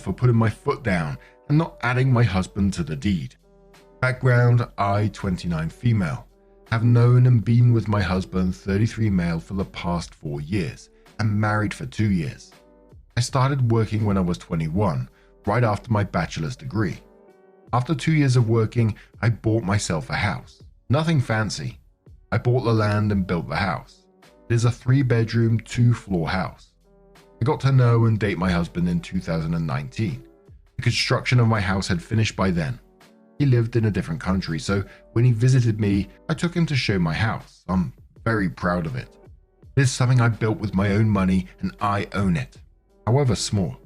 for putting my foot down and not adding my husband to the deed. Background: I, 29 female, have known and been with my husband, 33 male, for the past 4 years and married for 2 years. I started working when I was 21, right after my bachelor's degree. After 2 years of working, I bought myself a house. Nothing fancy. I bought the land and built the house. It is a 3-bedroom, 2-floor house. I got to know and date my husband in 2019. The construction of my house had finished by then. He lived in a different country, so when he visited me, I took him to show my house. I'm very proud of it. It is something I built with my own money and I own it, however small.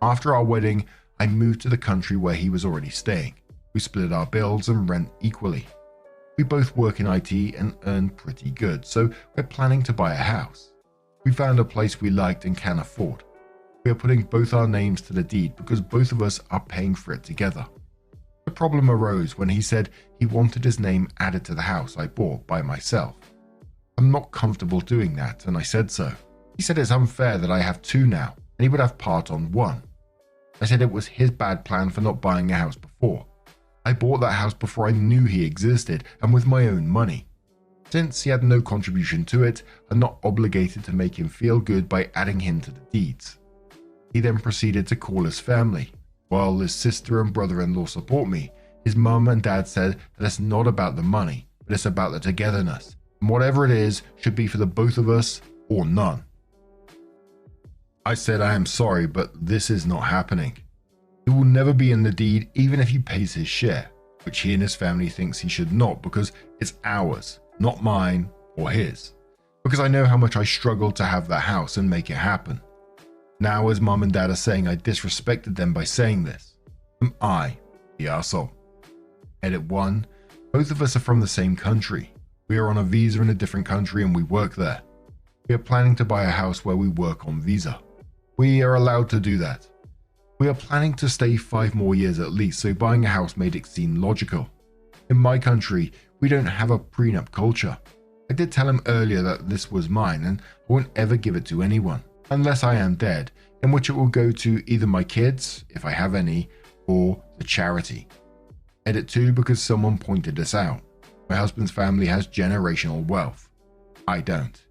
After our wedding, I moved to the country where he was already staying. We split our bills and rent equally. We both work in IT and earn pretty good, so we're planning to buy a house. We found a place we liked and can afford. We are putting both our names to the deed because both of us are paying for it together. The problem arose when he said he wanted his name added to the house I bought by myself. I'm not comfortable doing that, and I said so. He said it's unfair that I have 2 now, and he would have part on 1. I said it was his bad plan for not buying a house before. I bought that house before I knew he existed and with my own money. Since he had no contribution to it, I'm not obligated to make him feel good by adding him to the deeds. He then proceeded to call his family. While his sister and brother-in-law support me, his mum and dad said that it's not about the money, but it's about the togetherness, and whatever it is should be for the both of us or none. I said I am sorry, but this is not happening. He will never be in the deed even if he pays his share, which he and his family thinks he should not because it's ours, not mine or his, because I know how much I struggled to have that house and make it happen. Now his mum and dad are saying I disrespected them by saying this. Am I the arsehole? Edit 1. Both of us are from the same country. We are on a visa in a different country and we work there. We are planning to buy a house where we work on visa. We are allowed to do that. We are planning to stay 5 more years at least, so buying a house made it seem logical. In my country, we don't have a prenup culture. I did tell him earlier that this was mine and I won't ever give it to anyone, unless I am dead, in which it will go to either my kids, if I have any, or the charity. Edit 2, because someone pointed this out. My husband's family has generational wealth. I don't.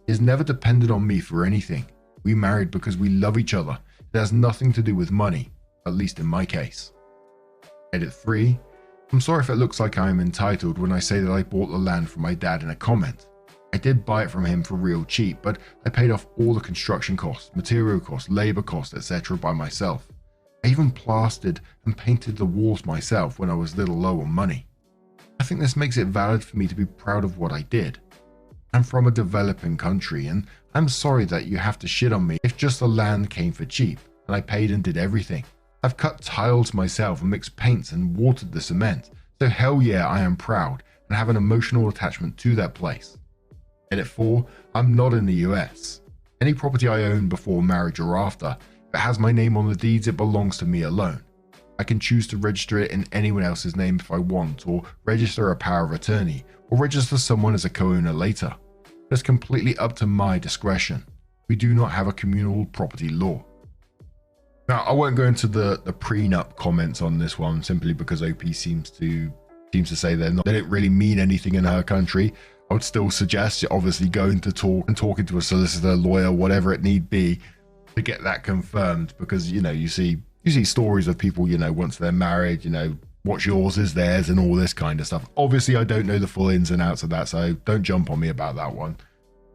He has never depended on me for anything. We married because we love each other. It has nothing to do with money, at least in my case. Edit 3. I'm sorry if it looks like I am entitled when I say that I bought the land from my dad in a comment. I did buy it from him for real cheap, but I paid off all the construction costs, material costs, labor costs, etc. by myself. I even plastered and painted the walls myself when I was a little low on money. I think this makes it valid for me to be proud of what I did. I'm from a developing country and I'm sorry that you have to shit on me if just the land came for cheap and I paid and did everything. I've cut tiles myself and mixed paints and watered the cement, so hell yeah, I am proud and have an emotional attachment to that place. Edit 4. I'm not in the US. Any property I own before marriage or after, if it has my name on the deeds, it belongs to me alone. I can choose to register it in anyone else's name if I want, or register a power of attorney, or register someone as a co-owner later. But it's completely up to my discretion. We do not have a communal property law. Now, I won't go into the prenup comments on this one simply because OP seems to say they don't really mean anything in her country. I would still suggest obviously going to talking to a solicitor, lawyer, whatever it need be to get that confirmed, because you see stories of people, once they're married, what's yours is theirs and all this kind of stuff. Obviously I don't know the full ins and outs of that, so don't jump on me about that one.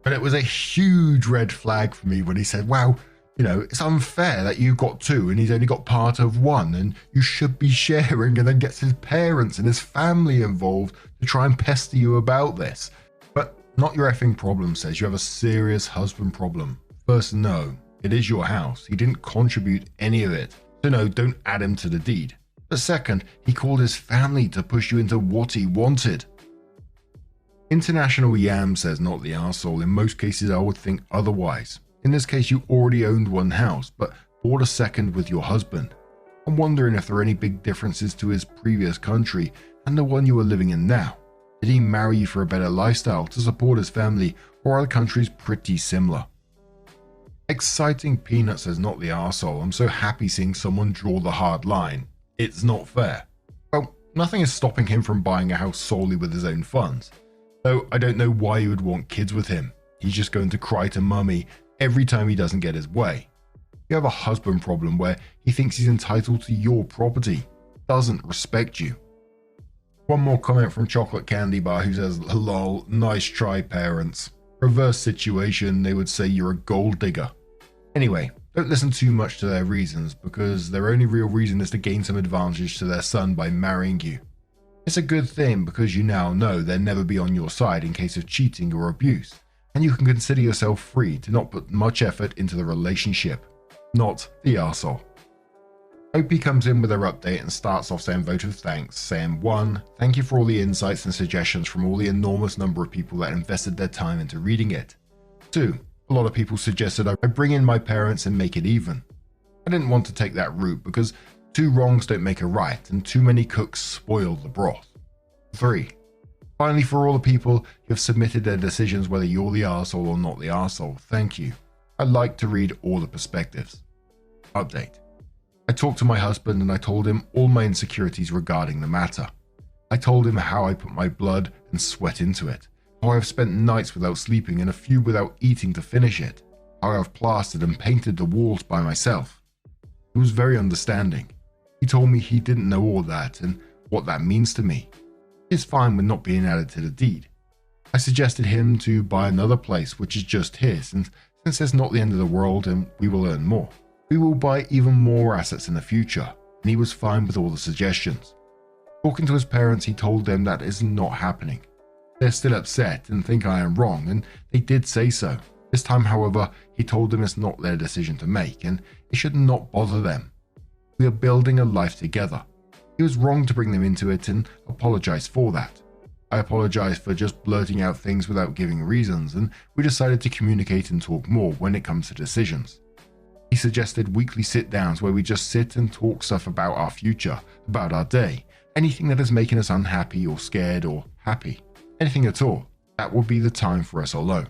But it was a huge red flag for me when he said, wow, it's unfair that you got 2 and he's only got part of 1 and you should be sharing, and then gets his parents and his family involved to try and pester you about this. But not your effing problem, says you have a serious husband problem. First, no, it is your house. He didn't contribute any of it. So no, don't add him to the deed. But second, he called his family to push you into what he wanted. International Yam says not the arsehole. In most cases, I would think otherwise. In this case, you already owned 1 house, but bought a second with your husband. I'm wondering if there are any big differences to his previous country and the one you are living in now. Did he marry you for a better lifestyle to support his family, or are the countries pretty similar? Exciting Peanut says, not the arsehole. I'm so happy seeing someone draw the hard line. It's not fair. Well, nothing is stopping him from buying a house solely with his own funds. Though I don't know why you would want kids with him. He's just going to cry to mummy every time he doesn't get his way. You have a husband problem where he thinks he's entitled to your property, doesn't respect you. One more comment from Chocolate Candy Bar who says, lol, nice try parents. Reverse situation, they would say you're a gold digger. Anyway, don't listen too much to their reasons, because their only real reason is to gain some advantage to their son by marrying you. It's a good thing because you now know they'll never be on your side in case of cheating or abuse, and you can consider yourself free to not put much effort into the relationship. Not the arsehole. Opie comes in with their update and starts off saying vote of thanks, saying 1. Thank you for all the insights and suggestions from all the enormous number of people that invested their time into reading it. 2. A lot of people suggested I bring in my parents and make it even. I didn't want to take that route because 2 wrongs don't make a right and too many cooks spoil the broth. 3. Finally, for all the people who have submitted their decisions whether you're the arsehole or not the arsehole, thank you. I like to read all the perspectives. Update. I talked to my husband and I told him all my insecurities regarding the matter. I told him how I put my blood and sweat into it, how I have spent nights without sleeping and a few without eating to finish it, how I have plastered and painted the walls by myself. He was very understanding. He told me he didn't know all that and what that means to me. He is fine with not being added to the deed. I suggested him to buy another place which is just his, and since it's not the end of the world and we will earn more, we will buy even more assets in the future, and he was fine with all the suggestions. Talking to his parents, he told them that is not happening. They're still upset and think I am wrong, and they did say so. This time, however, he told them it's not their decision to make, and it should not bother them. We are building a life together. He was wrong to bring them into it and apologize for that. I apologized for just blurting out things without giving reasons, and we decided to communicate and talk more when it comes to decisions. He suggested weekly sit-downs where we just sit and talk stuff about our future, about our day, anything that is making us unhappy or scared or happy, anything at all. That would be the time for us alone.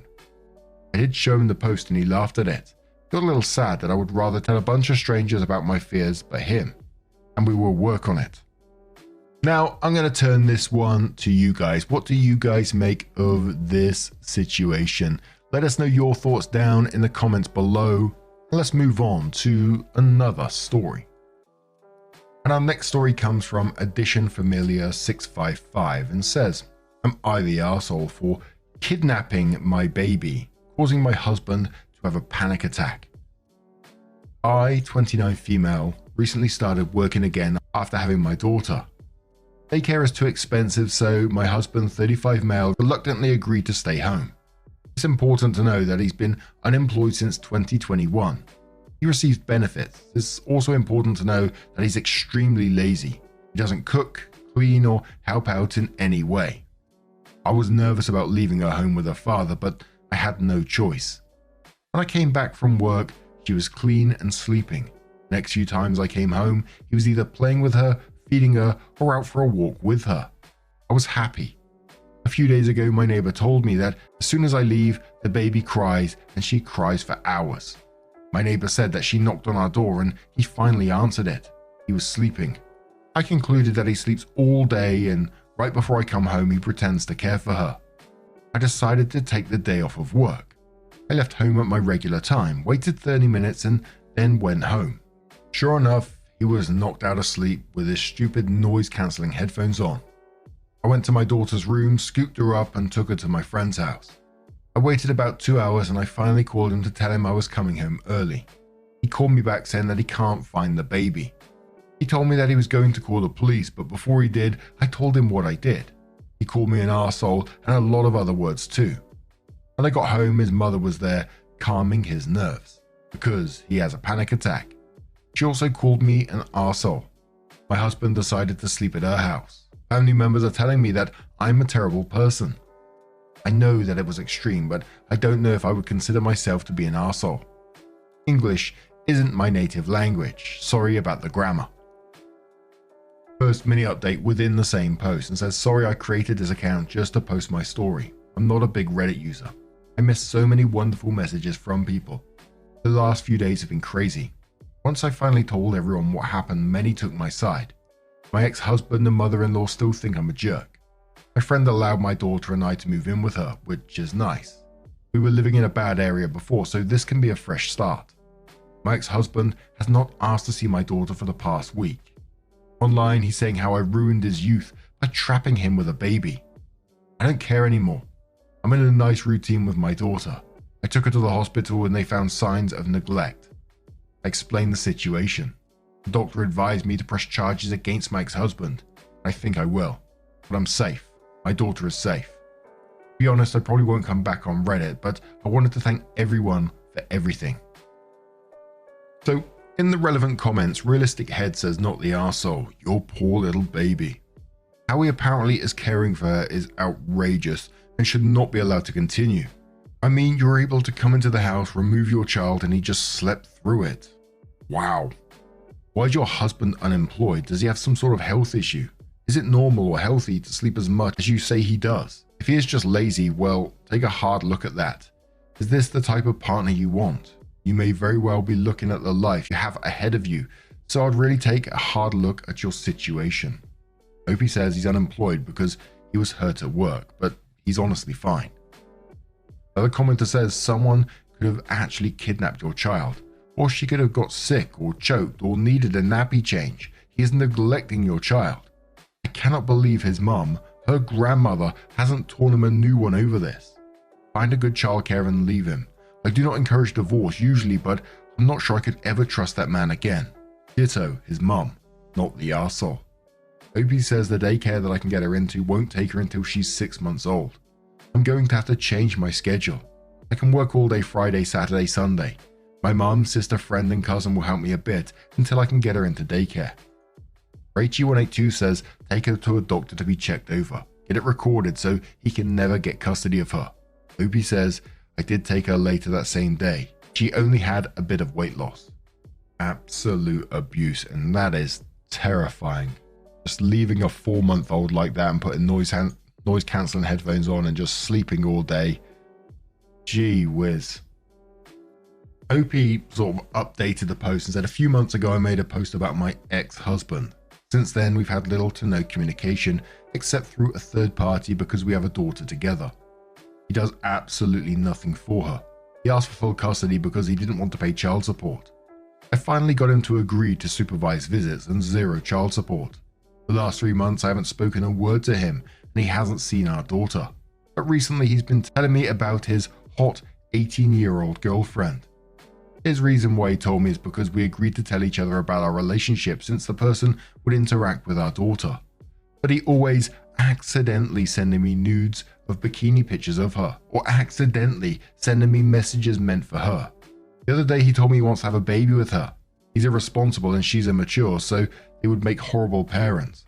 I did show him the post and he laughed at it. Got a little sad that I would rather tell a bunch of strangers about my fears but him, and we will work on it. Now, I'm going to turn this one to you guys. What do you guys make of this situation? Let us know your thoughts down in the comments below. Let's move on to another story. And our next story comes from Edition Familiar 655 and says, am I the arsehole for kidnapping my baby, causing my husband to have a panic attack? I, 29 female, recently started working again after having my daughter. Daycare is too expensive, so my husband, 35 male, reluctantly agreed to stay home. It's important to know that he's been unemployed since 2021. He receives benefits. It's also important to know that he's extremely lazy. He doesn't cook, clean, or help out in any way. I was nervous about leaving her home with her father, but I had no choice. When I came back from work, she was clean and sleeping. The next few times I came home, he was either playing with her, feeding her, or out for a walk with her. I was happy. A few days ago, my neighbor told me that as soon as I leave, the baby cries and she cries for hours. My neighbor said that she knocked on our door and he finally answered it. He was sleeping. I concluded that he sleeps all day and right before I come home, he pretends to care for her. I decided to take the day off of work. I left home at my regular time, waited 30 minutes and then went home. Sure enough, he was knocked out of sleep with his stupid noise-cancelling headphones on. I went to my daughter's room, scooped her up and took her to my friend's house. I waited about 2 hours and I finally called him to tell him I was coming home early. He called me back saying that he can't find the baby. He told me that he was going to call the police, but before he did, I told him what I did. He called me an arsehole and a lot of other words too. When I got home, his mother was there calming his nerves because he has a panic attack. She also called me an arsehole. My husband decided to sleep at her house. Family members are telling me that I'm a terrible person. I know that it was extreme, but I don't know if I would consider myself to be an arsehole. English isn't my native language. Sorry about the grammar. First mini update within the same post and says, sorry I created this account just to post my story. I'm not a big Reddit user. I miss so many wonderful messages from people. The last few days have been crazy. Once I finally told everyone what happened, many took my side. My ex-husband and mother-in-law still think I'm a jerk. My friend allowed my daughter and I to move in with her, which is nice. We were living in a bad area before, so this can be a fresh start. My ex-husband has not asked to see my daughter for the past week. Online, he's saying how I ruined his youth by trapping him with a baby. I don't care anymore. I'm in a nice routine with my daughter. I took her to the hospital and they found signs of neglect. I explained the situation. The doctor advised me to press charges against my ex-husband. I think I will. But I'm safe. My daughter is safe. To be honest, I probably won't come back on Reddit, but I wanted to thank everyone for everything. So, in the relevant comments, Realistic Head says, not the arsehole, your poor little baby. How he apparently is caring for her is outrageous and should not be allowed to continue. I mean, you were able to come into the house, remove your child, and he just slept through it. Wow. Why is your husband unemployed? Does he have some sort of health issue? Is it normal or healthy to sleep as much as you say he does? If he is just lazy, well, take a hard look at that. Is this the type of partner you want? You may very well be looking at the life you have ahead of you, so I'd really take a hard look at your situation. Opie says he's unemployed because he was hurt at work, but he's honestly fine. Another commenter says someone could have actually kidnapped your child, or she could have got sick or choked or needed a nappy change. He is neglecting your child. I cannot believe his mum, her grandmother, hasn't torn him a new one over this. Find a good childcare and leave him. I do not encourage divorce usually, but I'm not sure I could ever trust that man again. Ditto his mum, not the arsehole. Opie says the daycare that I can get her into won't take her until she's 6 months old. I'm going to have to change my schedule. I can work all day Friday, Saturday, Sunday. My mum, sister, friend and cousin will help me a bit until I can get her into daycare. Rachie182 says take her to a doctor to be checked over. Get it recorded so he can never get custody of her. Opie says I did take her later that same day. She only had a bit of weight loss. Absolute abuse, and that is terrifying. Just leaving a 4-month-old like that and putting noise cancelling headphones on and just sleeping all day. Gee whiz. Opie sort of updated the post and said, a few months ago I made a post about my ex-husband. Since then we've had little to no communication except through a third party because we have a daughter together. He does absolutely nothing for her. He asked for full custody because he didn't want to pay child support. I finally got him to agree to supervise visits and 0 child support. The last 3 months I haven't spoken a word to him and he hasn't seen our daughter. But recently he's been telling me about his hot 18-year-old girlfriend. His reason why he told me is because we agreed to tell each other about our relationship since the person would interact with our daughter. But he always accidentally sending me nudes of bikini pictures of her, or accidentally sending me messages meant for her. The other day he told me he wants to have a baby with her. He's irresponsible and she's immature, so they would make horrible parents.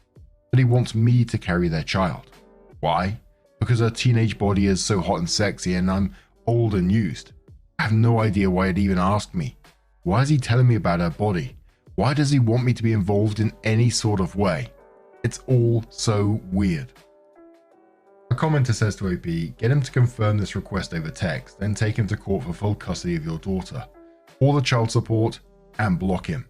But he wants me to carry their child. Why? Because her teenage body is so hot and sexy and I'm old and used. I have no idea why he'd even asked me. Why is he telling me about her body? Why does he want me to be involved in any sort of way? It's all so weird. A commenter says to OP, get him to confirm this request over text, then take him to court for full custody of your daughter, all the child support, and block him.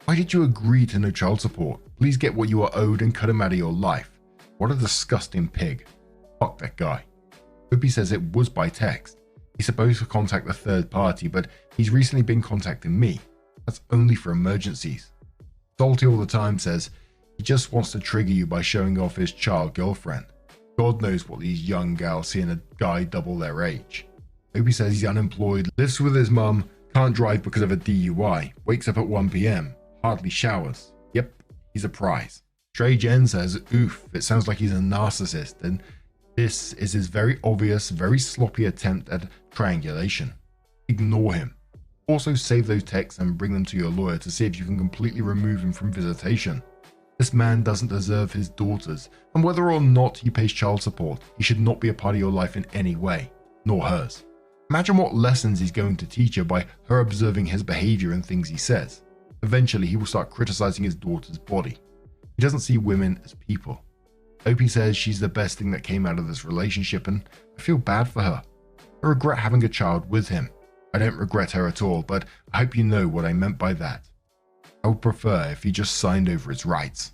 Why did you agree to no child support? Please get what you are owed and cut him out of your life. What a disgusting pig. Fuck that guy. OP says it was by text. He's supposed to contact the third party, but he's recently been contacting me. That's only for emergencies. Salty all the time says he just wants to trigger you by showing off his child girlfriend. God knows what these young gals see in a guy double their age. Opie says he's unemployed, lives with his mum, can't drive because of a DUI, wakes up at 1 PM, hardly showers. Yep, he's a prize. Stray Jen says, oof, it sounds like he's a narcissist, and this is his very obvious, very sloppy attempt at triangulation. Ignore him. Also save those texts and bring them to your lawyer to see if you can completely remove him from visitation. This man doesn't deserve his daughters, and whether or not he pays child support, he should not be a part of your life in any way, nor hers. Imagine what lessons he's going to teach her by her observing his behavior and things he says. Eventually, he will start criticizing his daughter's body. He doesn't see women as people. Opie says she's the best thing that came out of this relationship, and I feel bad for her. I regret having a child with him. I don't regret her at all, but I hope you know what I meant by that. I would prefer if he just signed over his rights.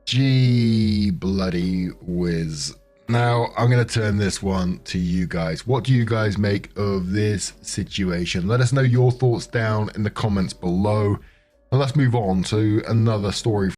Gee bloody whiz. Now, I'm going to turn this one to you guys. What do you guys make of this situation? Let us know your thoughts down in the comments below. And let's move on to another story